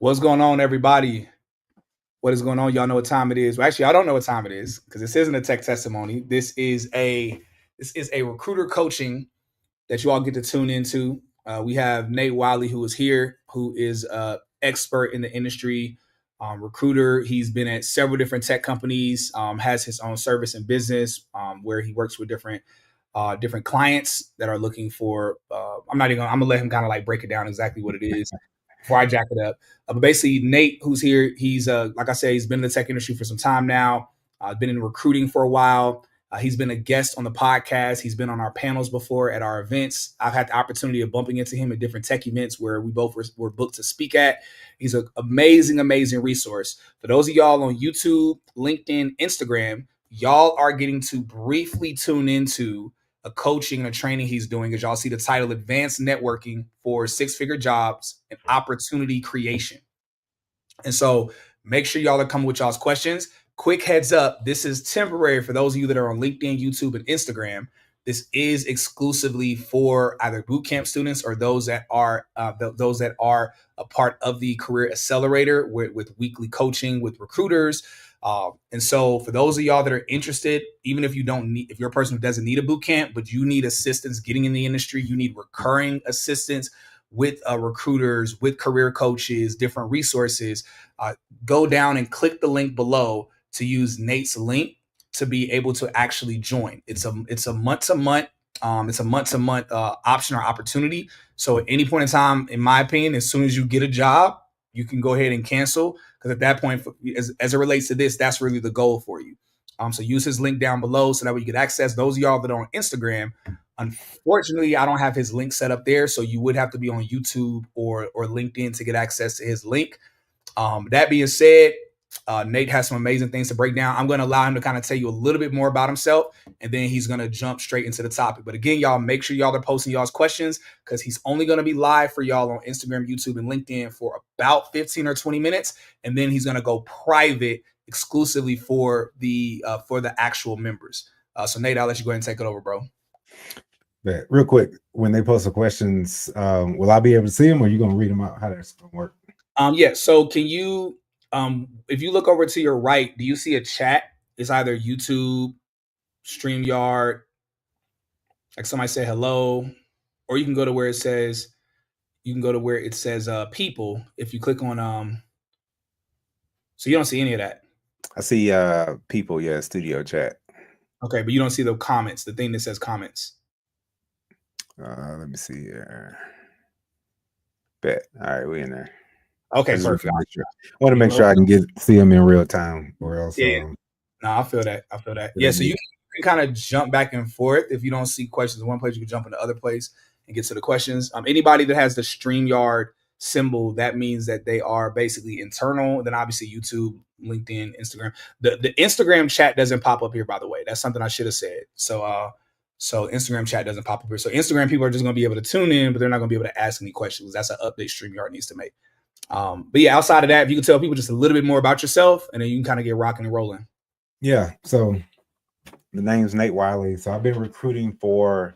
What's going on, everybody? What is going on? Y'all know what time it is. Well, actually, I don't know what time it is because this isn't a tech testimony. This is a recruiter coaching that you all get to tune into. We have Nate Wiley, who is here, who is expert in the industry, recruiter. He's been at several different tech companies, has his own service and business where he works with different clients that are looking for. I'm gonna let him kind of like break it down exactly what it is before I jack it up. But basically, Nate, who's here, he's like I said, he's been in the tech industry for some time now. Been in recruiting for a while. He's been a guest on the podcast. He's been on our panels before at our events. I've had the opportunity of bumping into him at different tech events where we both were booked to speak at. He's an amazing, amazing resource. For those of y'all on YouTube, LinkedIn, Instagram, y'all are getting to briefly tune into a coaching and a training he's doing. As y'all see the title, Advanced Networking for Six-Figure Jobs and Opportunity Creation. And so make sure y'all are coming with y'all's questions. Quick heads up, this is temporary for those of you that are on LinkedIn, YouTube, and Instagram. This is exclusively for either bootcamp students or those that are a part of the Career Accelerator with weekly coaching with recruiters. And so for those of y'all that are interested, even if if you're a person who doesn't need a boot camp, but you need assistance getting in the industry, you need recurring assistance with recruiters, with career coaches, different resources, go down and click the link below to use Nate's link to be able to actually join. It's a month to month. It's a month to month option or opportunity. So at any point in time, in my opinion, as soon as you get a job, you can go ahead and cancel, because at that point, as it relates to this, that's really the goal for you. So use his link down below so that way you get access. Those of y'all that are on Instagram, unfortunately, I don't have his link set up there, so you would have to be on YouTube or LinkedIn to get access to his link. That being said, Nate has some amazing things to break down. I'm going to allow him to kind of tell you a little bit more about himself, and then he's going to jump straight into the topic. But again, y'all, make sure y'all are posting y'all's questions, because he's only going to be live for y'all on Instagram, YouTube, and LinkedIn for about 15 or 20 minutes, and then he's going to go private exclusively for the actual members. So Nate, I'll let you go ahead and take it over, bro. But real quick, when they post the questions, will I be able to see them, or are you going to read them out? How that's going to work? Yeah. So can you, if you look over to your right, do you see a chat? It's either YouTube, StreamYard, like somebody say hello, or you can go to where it says, people. If you click on, so you don't see any of that. I see people, yeah, studio chat. Okay, but you don't see the comments, the thing that says comments. Let me see here. Bet. All right, we in there. Okay, perfect. I want to make sure I can see them in real time, or else. Yeah. No, I feel that. Yeah, so you can kind of jump back and forth. If you don't see questions in one place, you can jump in the other place and get to the questions. Anybody that has the StreamYard symbol, that means that they are basically internal. Then obviously YouTube, LinkedIn, Instagram. The Instagram chat doesn't pop up here, by the way. That's something I should have said. So Instagram chat doesn't pop up here. So Instagram people are just going to be able to tune in, but they're not going to be able to ask any questions. That's an update StreamYard needs to make. But yeah, outside of that, if you can tell people just a little bit more about yourself, and then you can kind of get rocking and rolling. Yeah. So the name's Nate Wiley. So I've been recruiting for,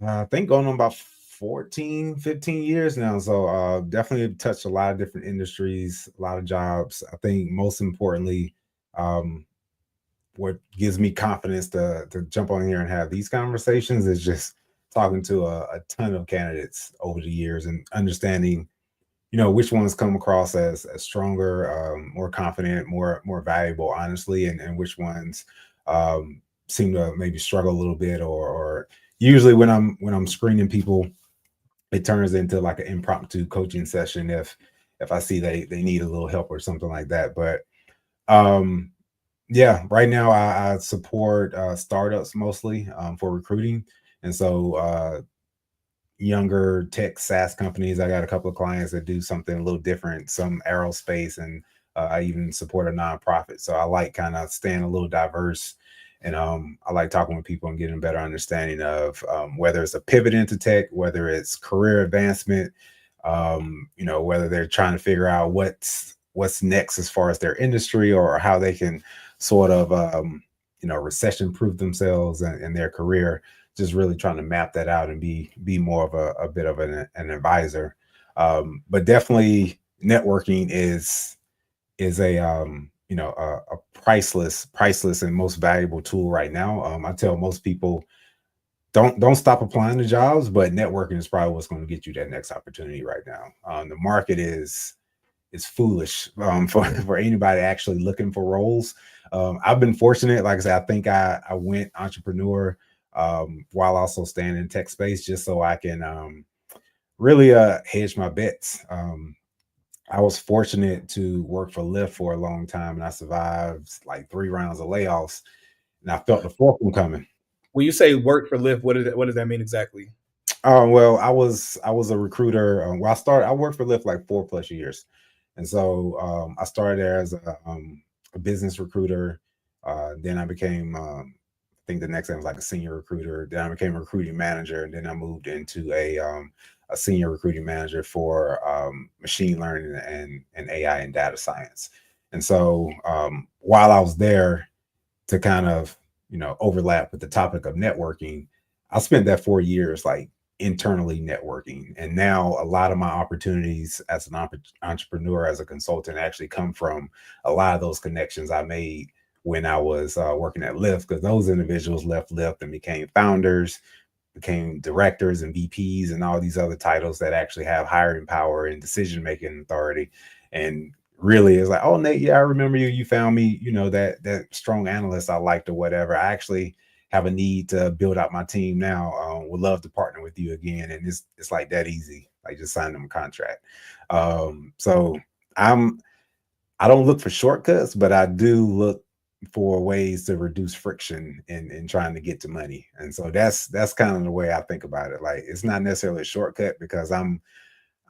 I think, going on about 14, 15 years now. So definitely touched a lot of different industries, a lot of jobs. I think most importantly, what gives me confidence to jump on here and have these conversations is just talking to a ton of candidates over the years and understanding, which ones come across as stronger, more confident, more valuable, honestly, and which ones seem to maybe struggle a little bit, or usually when I'm screening people, it turns into like an impromptu coaching session if I see they need a little help or something like that. But yeah, right now I support startups mostly for recruiting, and so younger tech SaaS companies. I got a couple of clients that do something a little different, some aerospace, and I even support a nonprofit. So I like kind of staying a little diverse, and I like talking with people and getting a better understanding of whether it's a pivot into tech, whether it's career advancement, whether they're trying to figure out what's next as far as their industry, or how they can sort of recession proof themselves and their career. Just really trying to map that out and be more of a bit of an advisor. But definitely networking is a a priceless and most valuable tool right now. I tell most people don't stop applying to jobs, but networking is probably what's going to get you that next opportunity right now. The market is foolish for anybody actually looking for roles. I've been fortunate, like I said, I think I went entrepreneur while also staying in tech space just so I can really hedge my bets. I was fortunate to work for Lyft for a long time, and I survived like 3 rounds of layoffs, and I felt the fourth one coming. When you say work for Lyft, what does that mean exactly? Well, I was a recruiter. I worked for Lyft like 4 plus years, and so I started there as a business recruiter. Then I became, I think the next thing was like a senior recruiter. Then I became a recruiting manager, and then I moved into a senior recruiting manager for machine learning and AI and data science. And so while I was there, to kind of overlap with the topic of networking, I spent that 4 years like internally networking, and now a lot of my opportunities as an entrepreneur, as a consultant, actually come from a lot of those connections I made when I was working at Lyft, because those individuals left Lyft and became founders, became directors and VPs and all these other titles that actually have hiring power and decision making authority. And really it's like, oh Nate, yeah, I remember you. You found me, that strong analyst I liked or whatever. I actually have a need to build out my team now. Would love to partner with you again. And it's like that easy. Like just sign them a contract. So I'm I don't look for shortcuts, but I do look for ways to reduce friction in trying to get to money. And so that's kind of the way I think about it. Like it's not necessarily a shortcut because I'm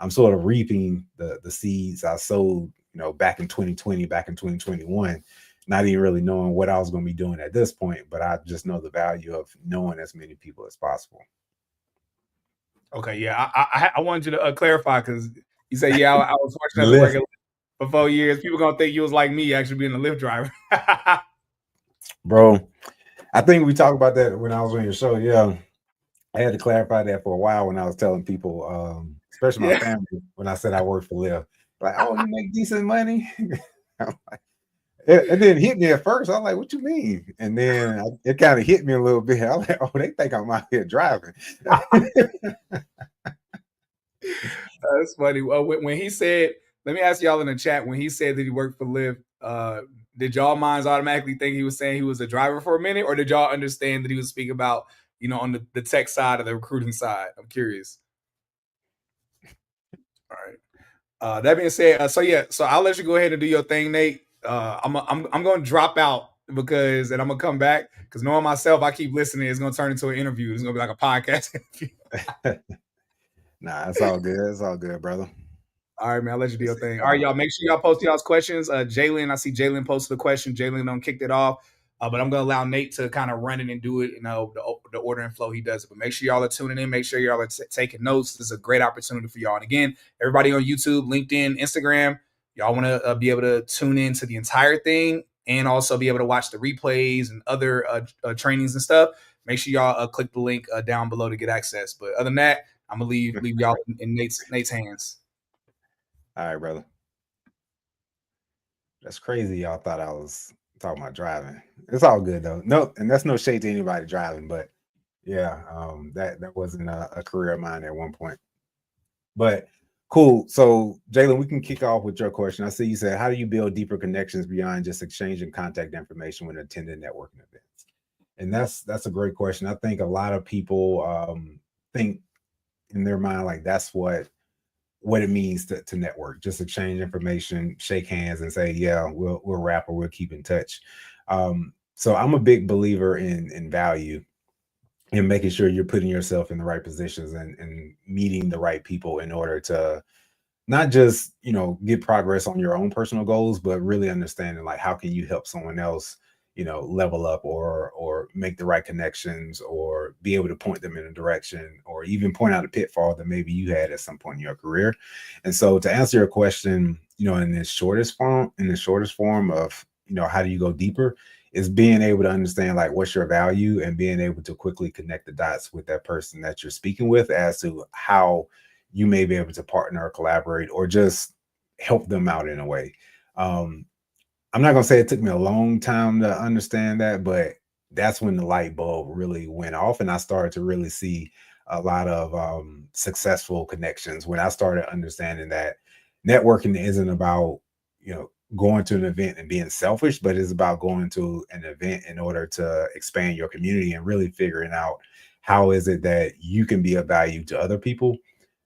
sort of reaping the seeds I sowed, back in 2020, back in 2021, not even really knowing what I was going to be doing at this point, but I just know the value of knowing as many people as possible. Okay, yeah, I wanted you to clarify because you say, yeah, I was fortunate to work Lyft, at for 4 years. People gonna think you was like me, actually being a Lyft driver. bro. I think we talked about that when I was on your show. Yeah, I had to clarify that for a while when I was telling people, especially my Yeah, family, when I said I worked for Lyft. Like, oh, you make decent money. It didn't hit me at first. I was like, "What you mean?" And then it kind of hit me a little bit. I was like, "Oh, they think I'm out here driving." that's funny. Well, when he said, let me ask y'all in the chat, when he said that he worked for Lyft, did y'all minds automatically think he was saying he was a driver for a minute, or did y'all understand that he was speaking about, on the tech side or the recruiting side? I'm curious. All right. That being said, so yeah, so I'll let you go ahead and do your thing, Nate. I'm going to drop out and I'm gonna come back because knowing myself, I keep listening. It's gonna turn into an interview. It's gonna be like a podcast interview. Nah, it's all good. It's all good, brother. All right, man. I'll let you do your It's, thing. All right, y'all. Make sure y'all post y'all's questions. Jalen, I see Jalen posted a question. Jalen done kicked it off. But I'm gonna allow Nate to kind of run it and do it, the order and flow he does it. But make sure y'all are tuning in. Make sure y'all are taking notes. This is a great opportunity for y'all. And again, everybody on YouTube, LinkedIn, Instagram, y'all want to be able to tune in to the entire thing and also be able to watch the replays and other trainings and stuff. Make sure y'all click the link down below to get access. But other than that, I'm gonna leave y'all in Nate's hands. all right, brother. That's crazy. Y'all thought I was talking about driving. It's all good though. No, and that's no shade to anybody driving, but yeah, that wasn't a career of mine at one point. But cool. So, Jalen, we can kick off with your question. I see you said, how do you build deeper connections beyond just exchanging contact information when attending networking events? And that's a great question. I think a lot of people think in their mind like that's what it means to network, just exchange information, shake hands, and say, yeah, we'll wrap or we'll keep in touch. So I'm a big believer in value and making sure you're putting yourself in the right positions and meeting the right people in order to not just get progress on your own personal goals, but really understanding like how can you help someone else level up or make the right connections or be able to point them in a direction or even point out a pitfall that maybe you had at some point in your career. And so to answer your question, in the shortest form of how do you go deeper, is being able to understand like what's your value and being able to quickly connect the dots with that person that you're speaking with as to how you may be able to partner or collaborate or just help them out in a way. Um, I'm not gonna say it took me a long time to understand that, but that's when the light bulb really went off, and I started to really see a lot of successful connections when I started understanding that networking isn't about going to an event and being selfish, but it's about going to an event in order to expand your community and really figuring out how is it that you can be of value to other people,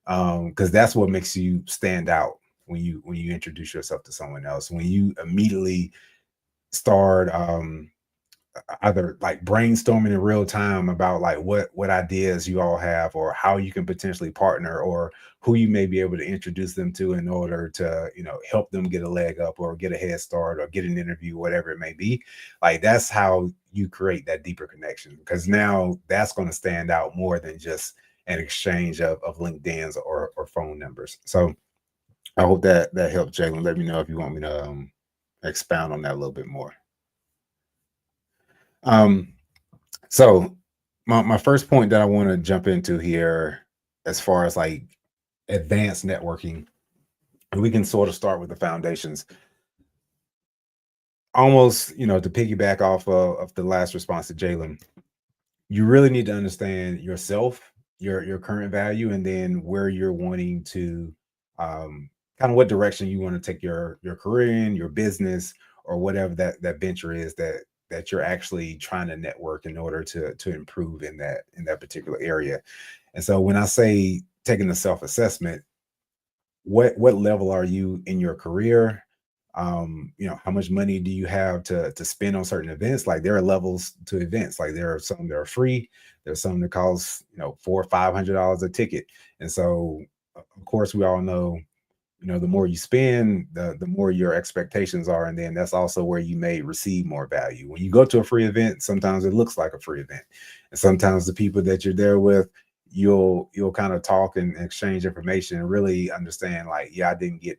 because that's what makes you stand out when you introduce yourself to someone else, when you immediately start either like brainstorming in real time about like what ideas you all have or how you can potentially partner or who you may be able to introduce them to in order to help them get a leg up or get a head start or get an interview, whatever it may be. Like that's how you create that deeper connection, because now that's going to stand out more than just an exchange of LinkedIn's or phone numbers. So I hope that that helped, Jalen. Let me know if you want me to expound on that a little bit more. Um, so my first point that I want to jump into here, as far as like advanced networking, and we can sort of start with the foundations. Almost, to piggyback off of the last response to Jalen, you really need to understand yourself, your current value, and then where you're wanting to, kind of what direction you want to take your career in, your business, or whatever that venture is that you're actually trying to network in order to improve in that particular area. And so when I say taking a self assessment, what level are you in your career? How much money do you have to spend on certain events? Like there are levels to events. Like there are some that are free, there's some that cost $400 or $500 a ticket. And so of course we all know, the more you spend, the more your expectations are, and then that's also where you may receive more value. When you go to a free event, sometimes it looks like a free event, and sometimes the people that you're there with, you'll kind of talk and exchange information and really understand, like, yeah, I didn't get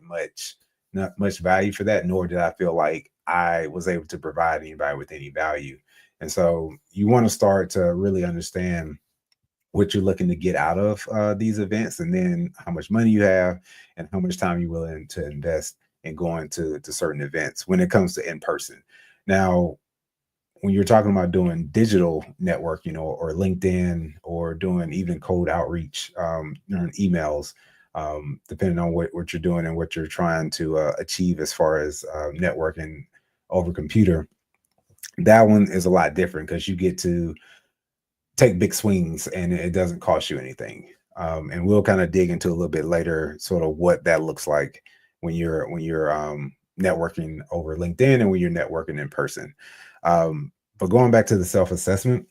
not much value for that, nor did I feel like I was able to provide anybody with any value. And so you want to start to really understand what you're looking to get out of these events, and then how much money you have, and how much time you're willing to invest in going to certain events when it comes to in person. Now, when you're talking about doing digital networking or LinkedIn or doing even cold outreach, emails, depending on what you're doing and what you're trying to achieve as far as networking over computer, that one is a lot different because you get to take big swings and it doesn't cost you anything. And we'll kind of dig into a little bit later, sort of what that looks like when you're networking over LinkedIn and when you're networking in person. But going back to the self assessment,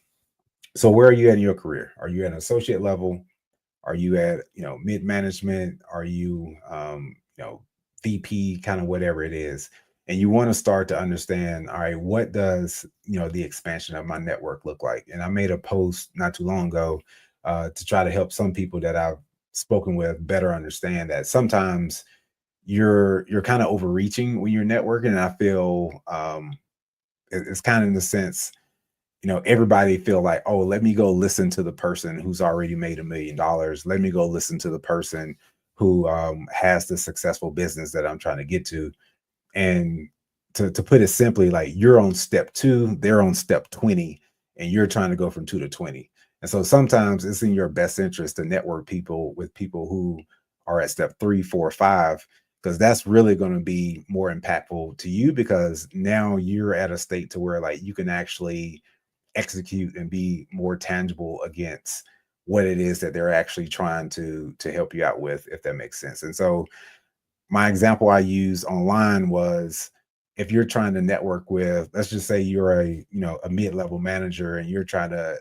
so where are you at in your career? Are you at an associate level? Are you at mid management? Are you VP, kind of whatever it is? And you want to start to understand, all right, what does the expansion of my network look like? And I made a post not too long ago to try to help some people that I've spoken with better understand that sometimes you're kind of overreaching when you're networking. And I feel it's kind of in the sense, everybody feel like, oh, let me go listen to the person who's already made $1 million. Let me go listen to the person who has the successful business that I'm trying to get to. And to put it simply, like you're on step 2, they're on step 20, and you're trying to go from 2 to 20. And so sometimes it's in your best interest to network people with people who are at step 3, 4, 5, because that's really going to be more impactful to you, because now you're at a state to where like you can actually execute and be more tangible against what it is that they're actually trying to help you out with, if that makes sense. And so my example I used online was, if you're trying to network with, let's just say you're a mid-level manager and you're trying to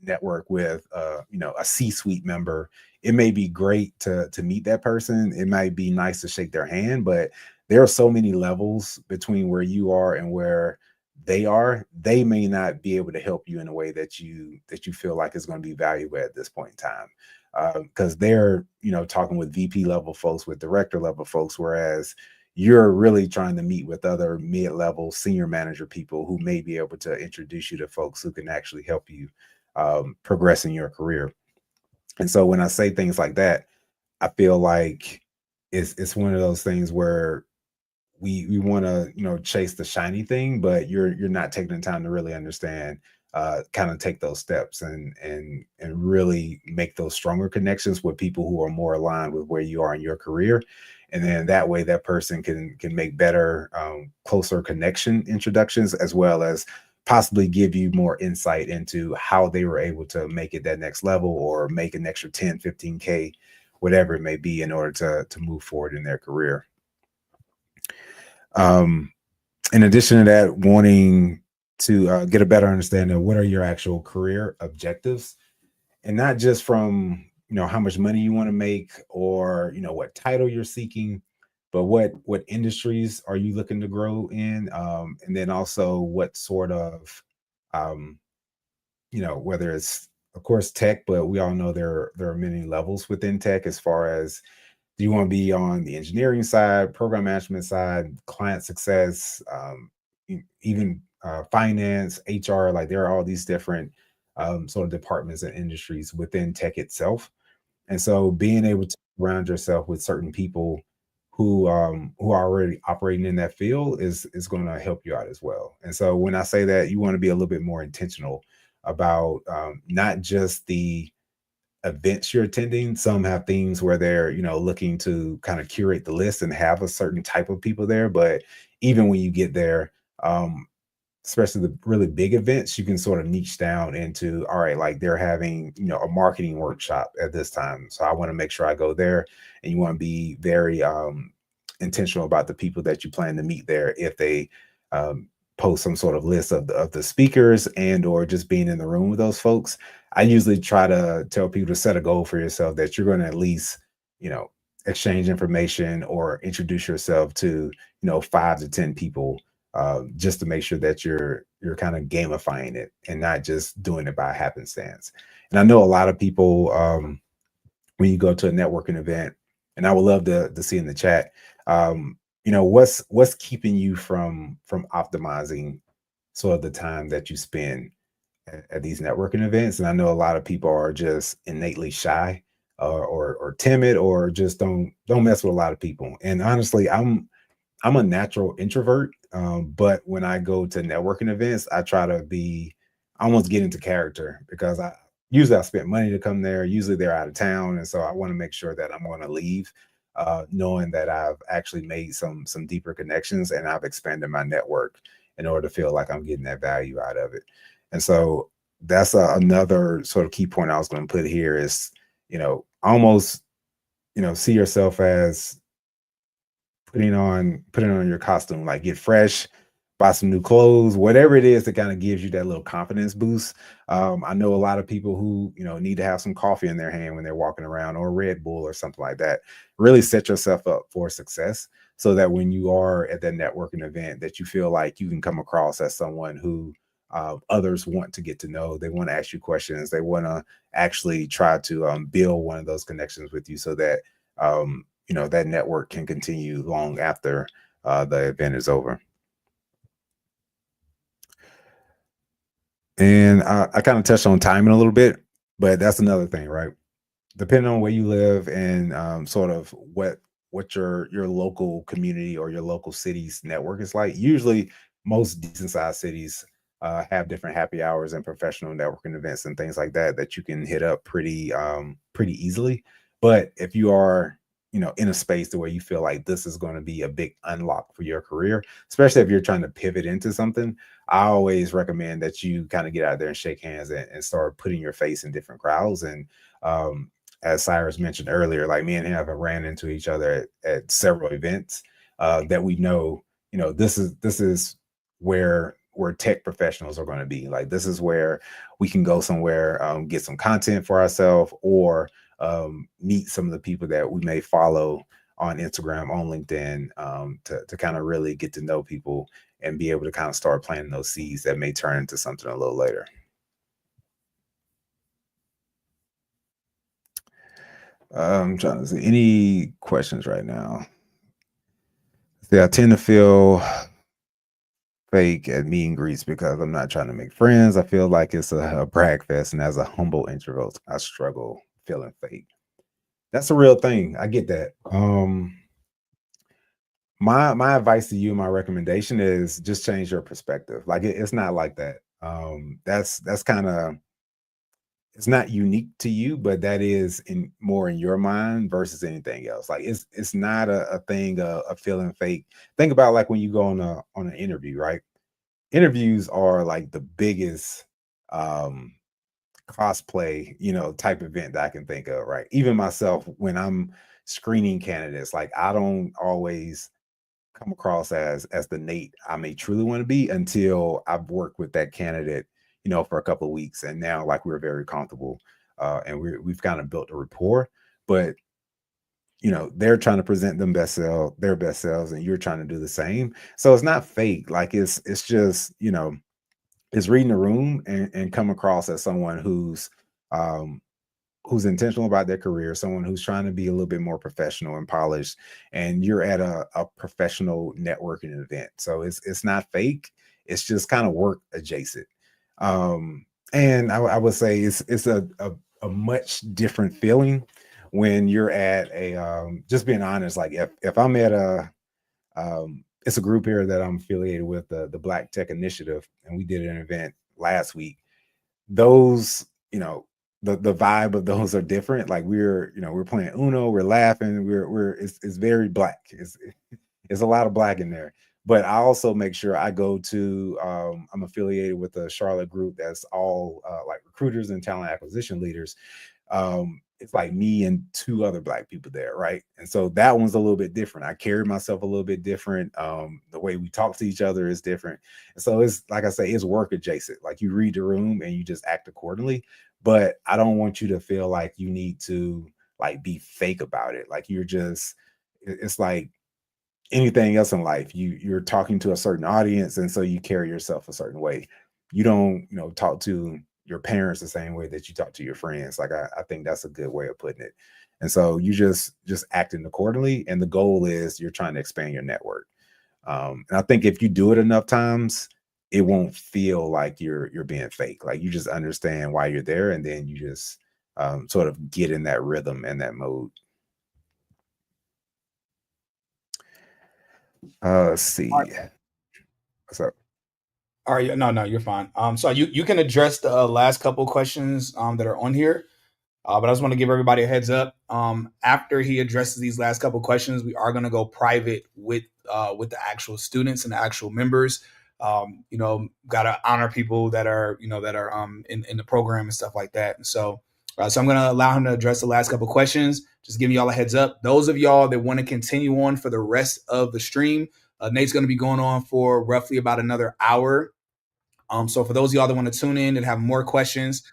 network with a C-suite member, it may be great to meet that person. It might be nice to shake their hand, but there are so many levels between where you are and where they are. They may not be able to help you in a way that you feel like is going to be valuable at this point in time, because they're talking with VP level folks, with director level folks, whereas you're really trying to meet with other mid-level senior manager people who may be able to introduce you to folks who can actually help you progress in your career. And so when I say things like that, I feel like it's one of those things where we want to chase the shiny thing, but you're not taking the time to really understand, kind of take those steps and really make those stronger connections with people who are more aligned with where you are in your career. And then that way that person can make better, closer connection introductions, as well as possibly give you more insight into how they were able to make it that next level, or make an extra 10, 15K, whatever it may be, in order to move forward in their career. um, in addition to that, wanting to get a better understanding of what are your actual career objectives, and not just from how much money you want to make, or what title you're seeking, but what industries are you looking to grow in, and then also what sort of, um, whether it's, of course, tech, but we all know there are many levels within tech, as far as, do you want to be on the engineering side, program management side, client success, even finance, HR? Like, there are all these different, sort of departments and industries within tech itself. And so being able to surround yourself with certain people who are already operating in that field is going to help you out as well. And so when I say that, you want to be a little bit more intentional about, not just the events you're attending. Some have themes where they're, looking to kind of curate the list and have a certain type of people there. But even when you get there, um, especially the really big events, you can sort of niche down into, all right, like, they're having, a marketing workshop at this time, so I want to make sure I go there. And you want to be very, intentional about the people that you plan to meet there, if they, um, post some sort of list of the speakers, and or just being in the room with those folks. I usually try to tell people to set a goal for yourself, that you're going to at least, you know exchange information or introduce yourself to, 5 to 10 people, just to make sure that you're kind of gamifying it and not just doing it by happenstance. And I know a lot of people, when you go to a networking event, and I would love to see in the chat, what's keeping you from optimizing sort of the time that you spend at these networking events. And I know a lot of people are just innately shy, or timid, or just don't mess with a lot of people. And honestly, I'm a natural introvert, but when I go to networking events, I try to be, I almost get into character, because I spent money to come there. Usually they're out of town, and so I want to make sure that I'm going to leave, knowing that I've actually made some deeper connections, and I've expanded my network, in order to feel like I'm getting that value out of it. And so that's another sort of key point I was going to put here is, almost, see yourself as putting on your costume, like, get fresh, buy some new clothes, whatever it is that kind of gives you that little confidence boost. I know a lot of people who, need to have some coffee in their hand when they're walking around, or Red Bull or something like that. Really set yourself up for success, so that when you are at that networking event, that you feel like you can come across as someone who, others want to get to know. They want to ask you questions. They want to actually try to, build one of those connections with you, so that, that network can continue long after, the event is over. And I kind of touched on timing a little bit, but that's another thing, right? Depending on where you live, and, sort of what your local community or your local city's network is like. Usually, most decent sized cities, have different happy hours and professional networking events and things like that, that you can hit up pretty easily. But if you are, in a space to where you feel like this is going to be a big unlock for your career, especially if you're trying to pivot into something, I always recommend that you kind of get out there and shake hands, and start putting your face in different crowds. And, um, as Cyrus mentioned earlier, like, me and him have ran into each other at several events, that we know, this is where tech professionals are going to be. Like, this is where we can go somewhere, get some content for ourselves, or, meet some of the people that we may follow on Instagram, on LinkedIn, to kind of really get to know people, and be able to kind of start planting those seeds that may turn into something a little later. I'm trying to see any questions right now. Yeah, I tend to feel fake at meet and greets, because I'm not trying to make friends. I feel like it's a brag fest, and as a humble introvert, I struggle feeling fake. That's a real thing. I get that. My advice to you, my recommendation is just change your perspective. Like it's not like that. That's kind of, it's not unique to you, but that is in more in your mind versus anything else. Like it's not a thing of feeling fake. Think about like when you go on an interview, right? Interviews are like the biggest um cosplay, type event that I can think of, right? Even myself, when I'm screening candidates, like I don't always come across as the Nate I may truly want to be until I've worked with that candidate, for a couple of weeks, and now like we're very comfortable, and we've kind of built a rapport. But they're trying to present their best selves, and you're trying to do the same. So it's not fake. Like it's just it's reading the room and come across as someone um, who's intentional about their career, someone who's trying to be a little bit more professional and polished, and you're at a professional networking event. So it's not fake. It's just kind of work adjacent. And I would say it's a much different feeling when you're at a just being honest, like if I'm at it's a group here that I'm affiliated with, the Black Tech Initiative, and we did an event last week. Those, the vibe of those are different. Like we're playing Uno, we're laughing, it's very black. It's a lot of black in there. But I also make sure I go to I'm affiliated with a Charlotte group that's all like recruiters and talent acquisition leaders. It's like me and two other black people there, right? And so that one's a little bit different. I carry myself a little bit different. The way we talk to each other is different. And so it's like I say, it's work adjacent. Like you read the room and you just act accordingly. But I don't want you to feel like you need to like be fake about it. Like it's like anything else in life. You're talking to a certain audience, and so you carry yourself a certain way. You don't, talk to your parents the same way that you talk to your friends. Like I think that's a good way of putting it. And so you just acting accordingly. And the goal is you're trying to expand your network. And I think if you do it enough times, it won't feel like you're being fake. Like you just understand why you're there, and then you just sort of get in that rhythm and that mode. Let's All see. right. What's up? All right, no, you're fine. So you can address the last couple questions that are on here. But I just want to give everybody a heads up. After he addresses these last couple questions, we are going to go private with the actual students and the actual members. Got to honor people that are in the program and stuff like that. And so I'm going to allow him to address the last couple questions. Just giving y'all a heads up. Those of y'all that want to continue on for the rest of the stream, Nate's going to be going on for roughly about another hour. So for those of y'all that want to tune in and have more questions,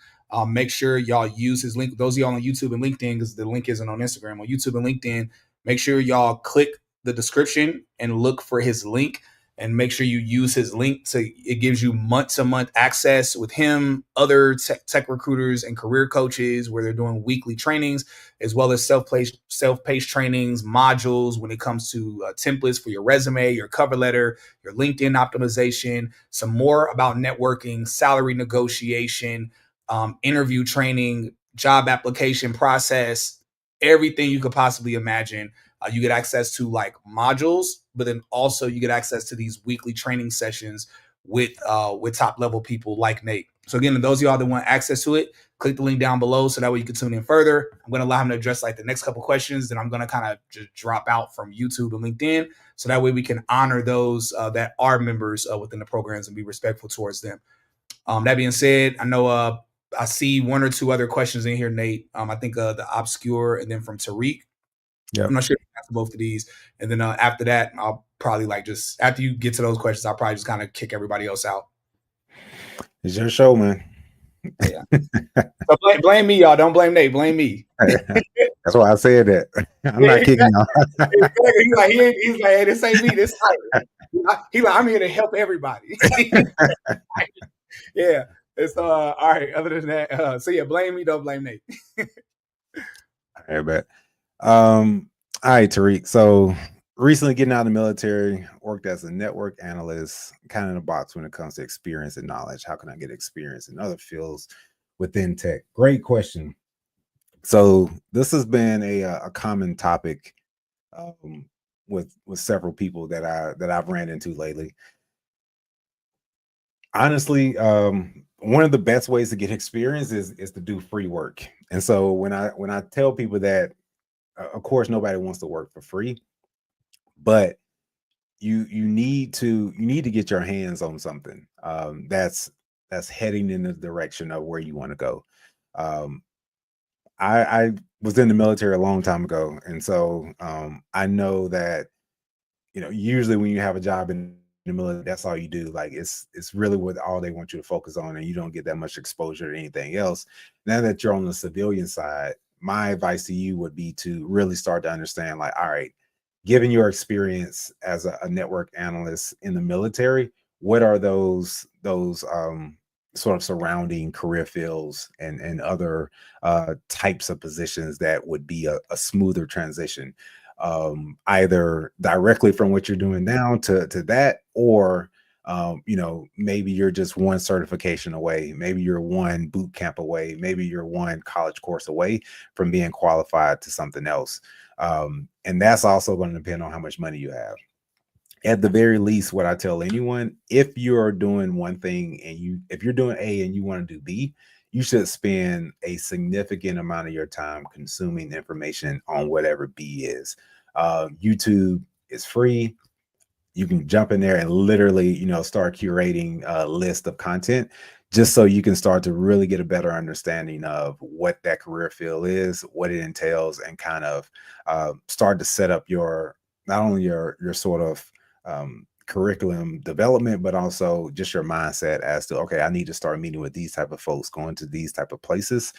make sure y'all use his link. Those of y'all on YouTube and LinkedIn, because the link isn't on Instagram, on YouTube and LinkedIn, make sure y'all click the description and look for his link, and make sure you use his link it gives you month-to-month access with him, other tech recruiters and career coaches, where they're doing weekly trainings, as well as self-paced trainings, modules when it comes to templates for your resume, your cover letter, your LinkedIn optimization, some more about networking, salary negotiation, interview training, job application process, everything you could possibly imagine. You get access to like modules, but then also you get access to these weekly training sessions with top level people like Nate. So again, to those of y'all that want access to it, click the link down below so that way you can tune in further. I'm going to allow him to address like the next couple questions. Then I'm going to kind of just drop out from YouTube and LinkedIn, so that way we can honor those that are members within the programs and be respectful towards them. That being said, I know I see one or two other questions in here, Nate. I think the obscure, and then from Tariq. Yep. I'm not sure if you answer both of these. And then after that, I'll probably just after you get to those questions, I'll probably just kind of kick everybody else out. It's your show, man. Yeah. So blame me, y'all. Don't blame Nate. Blame me. That's why I said that. I'm not kicking y'all. He's like, hey, this ain't me. This He's like, I'm here to help everybody. Yeah. It's all right. Other than that, so yeah, blame me. Don't blame Nate. All right, bet. All right, Tariq. So recently getting out of the military, worked as a network analyst, kind of in a box when it comes to experience and knowledge. How can I get experience in other fields within tech? Great question. So this has been a common topic with several people that I've ran into lately. Honestly, one of the best ways to get experience is to do free work. And so when I tell people that, of course, nobody wants to work for free, but you need to get your hands on something that's heading in the direction of where you want to go. Um, I was in the military a long time ago, and so I know that usually when you have a job in the military, that's all you do. Like it's really what all they want you to focus on, and you don't get that much exposure to anything else. Now that you're on the civilian side, my advice to you would be to really start to understand, like, all right, given your experience as a network analyst in the military, what are those sort of surrounding career fields and other types of positions that would be a smoother transition, either directly from what you're doing now to that, or maybe you're just one certification away, maybe you're one boot camp away, maybe you're one college course away from being qualified to something else. And that's also going to depend on how much money you have. At the very least, what I tell anyone, if you're doing one thing and if you're doing A and you want to do B, you should spend a significant amount of your time consuming information on whatever B is. YouTube is free. You can jump in there and literally, start curating a list of content just so you can start to really get a better understanding of what that career field is, what it entails, and kind of start to set up your not only your sort of curriculum development, but also just your mindset as to, okay, I need to start meeting with these type of folks, going to these type of places,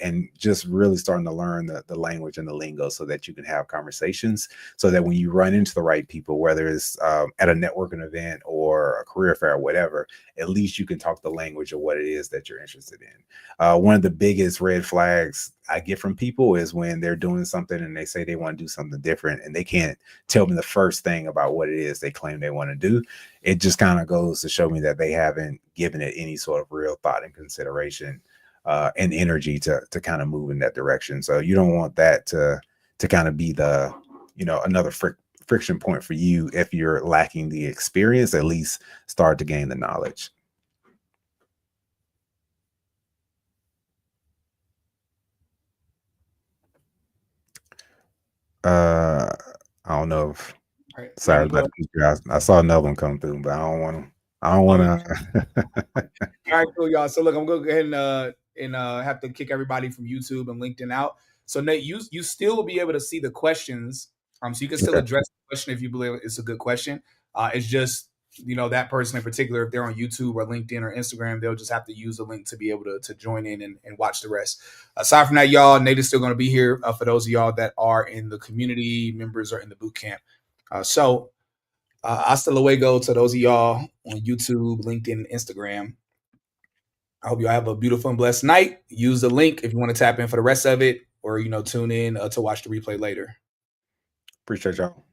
and just really starting to learn the language and the lingo so that you can have conversations, so that when you run into the right people, whether it's at a networking event or a career fair or whatever, at least you can talk the language of what it is that you're interested in. One of the biggest red flags I get from people is when they're doing something and they say they want to do something different and they can't tell me the first thing about what it is they claim they want to do. It just kind of goes to show me that they haven't given it any sort of real thought and consideration, and energy to kind of move in that direction. So you don't want that to kind of be the another friction point for you. If you're lacking the experience, at least start to gain the knowledge. Uh, I don't know if All right, yeah, sorry I'm about good. the picture. I saw another one come through, but I don't want to. I don't Oh, want to. all right, cool, y'all. So look, I'm gonna go ahead and have to kick everybody from YouTube and LinkedIn out. So Nate, you still will be able to see the questions. So you can still Okay. address the question if you believe it's a good question. It's just that person in particular, if they're on YouTube or LinkedIn or Instagram, they'll just have to use the link to be able to join in and watch the rest. Aside from that, y'all, Nate is still going to be here for those of y'all that are in the community, members or in the boot camp. Hasta luego to those of y'all on YouTube, LinkedIn, Instagram. I hope y'all have a beautiful and blessed night. Use the link if you want to tap in for the rest of it, or tune in to watch the replay later. Appreciate y'all.